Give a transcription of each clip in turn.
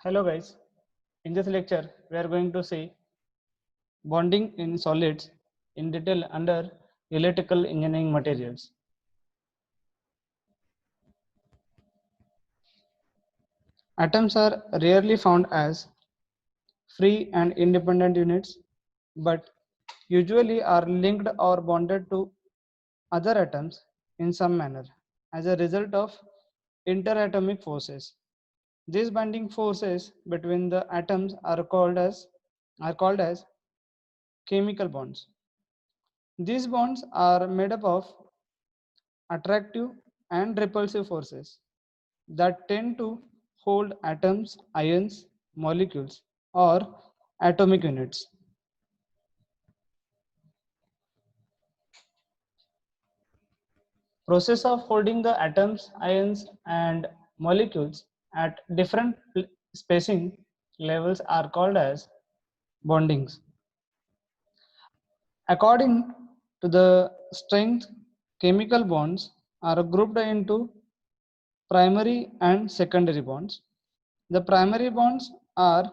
Hello guys, in this lecture we are going to see bonding in solids in detail under electrical engineering materials. Atoms are rarely found as free and independent units but usually are linked or bonded to other atoms in some manner as a result of interatomic forces. These binding forces between the atoms are called as chemical bonds. These bonds are made up of attractive and repulsive forces that tend to hold atoms, ions, molecules, or atomic units. Process of holding the atoms, ions, and molecules at different spacing levels are called as bondings. According to the strength, chemical bonds are grouped into primary and secondary bonds. The primary bonds are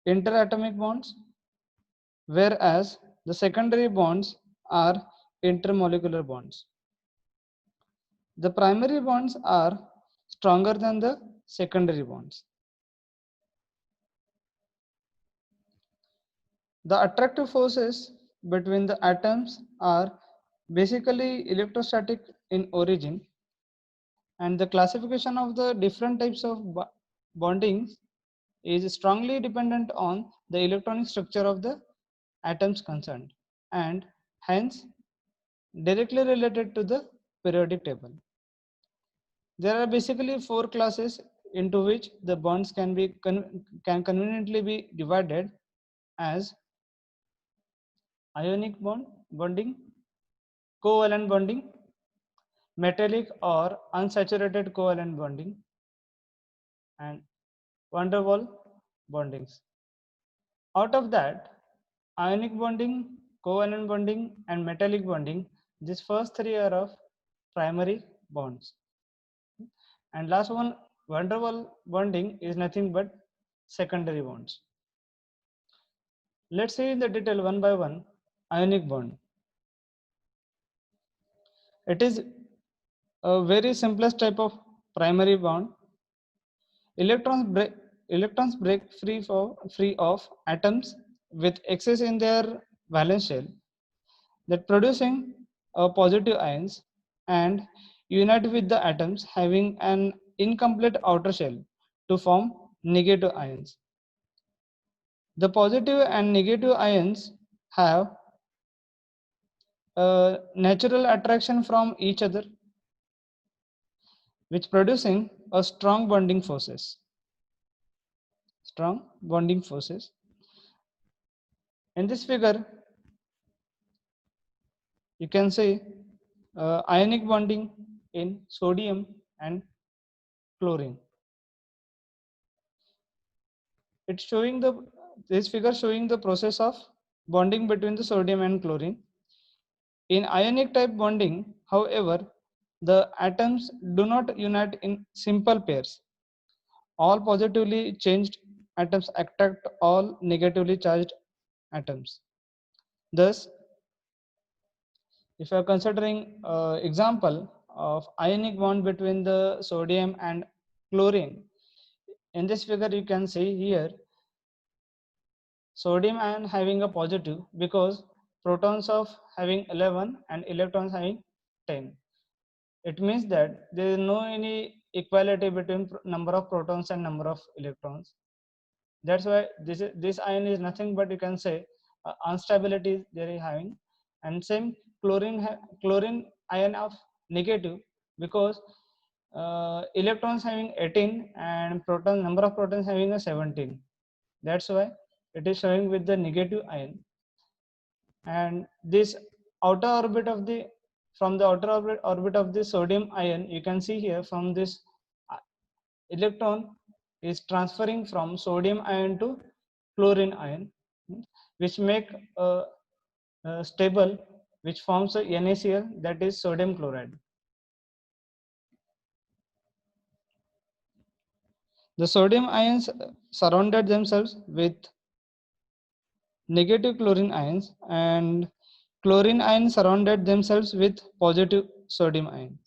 interatomic bonds, whereas the secondary bonds are intermolecular bonds. The primary bonds are stronger than the secondary bonds. The attractive forces between the atoms are basically electrostatic in origin, and the classification of the different types of bondings is strongly dependent on the electronic structure of the atoms concerned and hence directly related to the periodic table. There are basically four classes into which the bonds can conveniently be divided as ionic bonding, covalent bonding, metallic or unsaturated covalent bonding, and van der Waals bondings. Out of that, ionic bonding, covalent bonding, and metallic bonding, these first three are of primary bonds. And last one, van der Waals bonding is nothing but secondary bonds. Let's see in the detail one by one. Ionic bond. It is a very simplest type of primary bond. Electrons break free of atoms with excess in their valence shell, that producing positive ions and unite with the atoms having an incomplete outer shell to form negative ions. The positive and negative ions have a natural attraction from each other, which producing a strong bonding forces. Strong bonding forces. In this figure, you can see ionic bonding in sodium and chlorine. It's showing this figure showing the process of bonding between the sodium and chlorine. In ionic type bonding, however, the atoms do not unite in simple pairs. All positively charged atoms attract all negatively charged atoms. Thus, if you are considering example of ionic bond between the sodium and chlorine, in this figure you can see here sodium ion having a positive because protons of having 11 and electrons having 10. It means that there is no any equality between number of protons and number of electrons. That's why this ion is nothing but you can say instability they are having. And same chlorine ion of negative because electrons having 18 and proton number of protons having a 17. That's why it is showing with the negative ion. And this outer orbit of the from the outer orbit of the sodium ion, you can see here from this uh, electron is transferring from sodium ion to chlorine ion, which make a stable, which forms a NaCl, that is sodium chloride. The sodium ions surrounded themselves with negative chlorine ions, and chlorine ions surrounded themselves with positive sodium ions.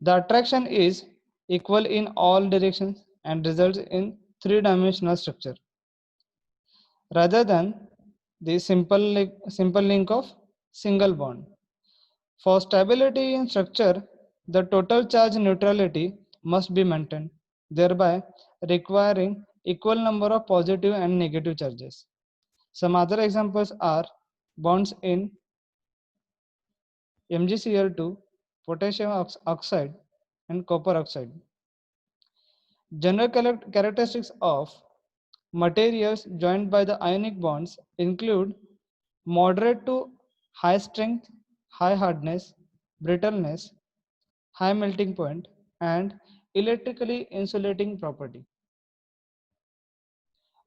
The attraction is equal in all directions and results in three-dimensional structure rather than the simple link of single bond. For stability in structure, the total charge neutrality must be maintained, thereby requiring equal number of positive and negative charges. Some other examples are bonds in MgCl2, potassium oxide, and copper oxide. General characteristics of materials joined by the ionic bonds include moderate to high strength, high hardness, brittleness, high melting point, and electrically insulating property.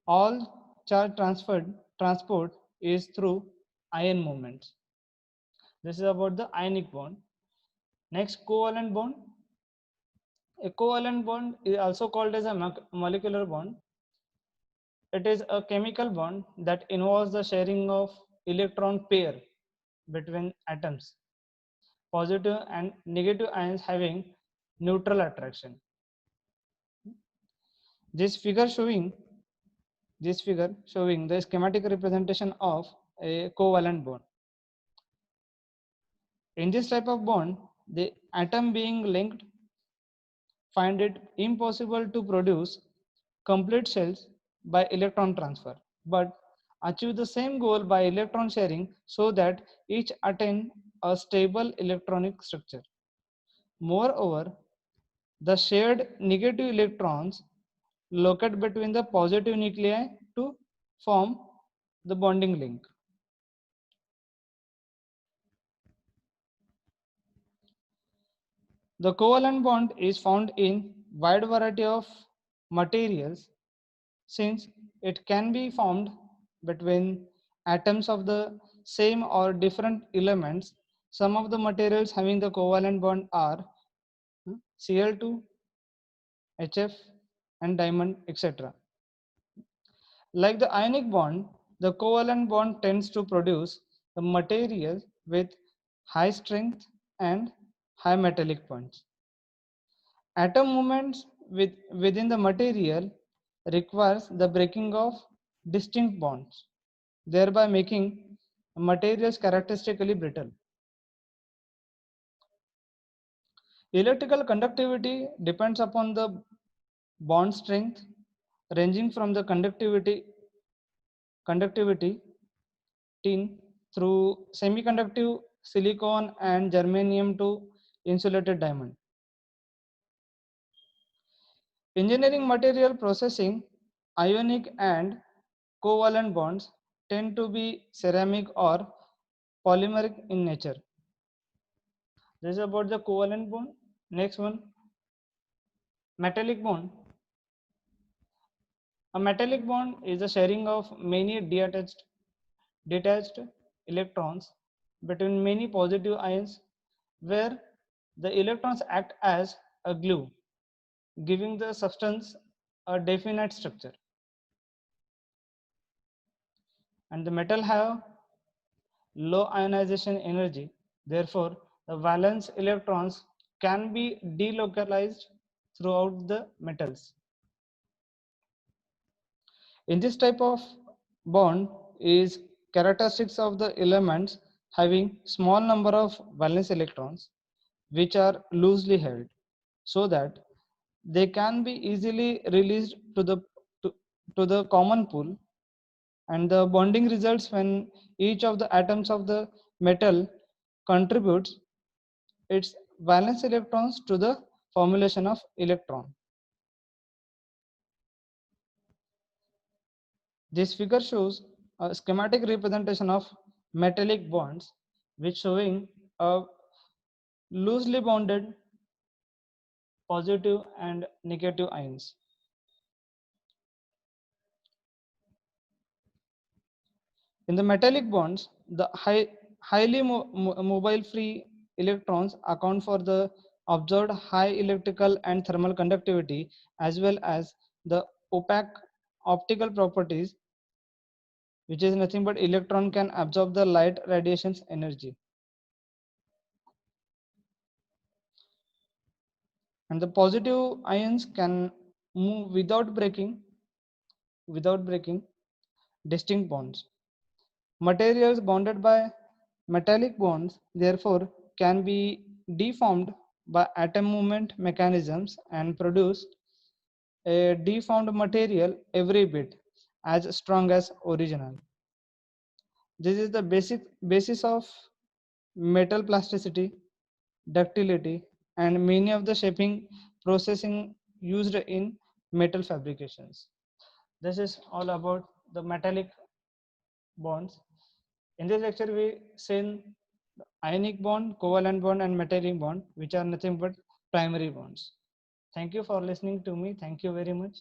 All charge transport is through ion movements. This is about the ionic bond. Next, covalent bond. A covalent bond is also called as a molecular bond. It is a chemical bond that involves the sharing of electron pair between atoms, positive and negative ions having neutral attraction. This figure showing the schematic representation of a covalent bond. In this type of bond, the atom being linked find it impossible to produce complete shells by electron transfer, but achieve the same goal by electron sharing so that each attain a stable electronic structure. Moreover, the shared negative electrons locate between the positive nuclei to form the bonding link. The covalent bond is found in wide variety of materials since it can be formed between atoms of the same or different elements. Some of the materials having the covalent bond are Cl2, HF, and diamond, etc. Like the ionic bond, the covalent bond tends to produce a material with high strength and high metallic points. Atom movements within the material requires the breaking of distinct bonds, thereby making materials characteristically brittle. Electrical conductivity depends upon the bond strength, ranging from the conductivity tin through semiconductive silicon and germanium to insulated diamond. Engineering material processing, ionic and covalent bonds tend to be ceramic or polymeric in nature. This is about the covalent bond. Next one, metallic bond. A metallic bond is the sharing of many detached electrons between many positive ions where the electrons act as a glue, giving the substance a definite structure. And the metal have low ionization energy. Therefore, the valence electrons can be delocalized throughout the metals. In this type of bond is characteristics of the elements having small number of valence electrons which are loosely held so that they can be easily released to the common pool, and the bonding results when each of the atoms of the metal contributes its valence electrons to the formulation of electron. This figure shows a schematic representation of metallic bonds which showing a loosely bonded positive and negative ions. In the metallic bonds, the highly mobile free electrons account for the absorbed high electrical and thermal conductivity as well as the opaque optical properties, which is nothing but electron can absorb the light radiation's energy. And the positive ions can move without breaking distinct bonds. Materials bonded by metallic bonds therefore can be deformed by atom movement mechanisms and produce a deformed material every bit as strong as original. This is the basic basis of metal plasticity, ductility, and many of the shaping processing used in metal fabrications. This is all about the metallic bonds. In this lecture, we seen ionic bond, covalent bond, and metallic bond, which are nothing but primary bonds. Thank you for listening to me. Thank you very much.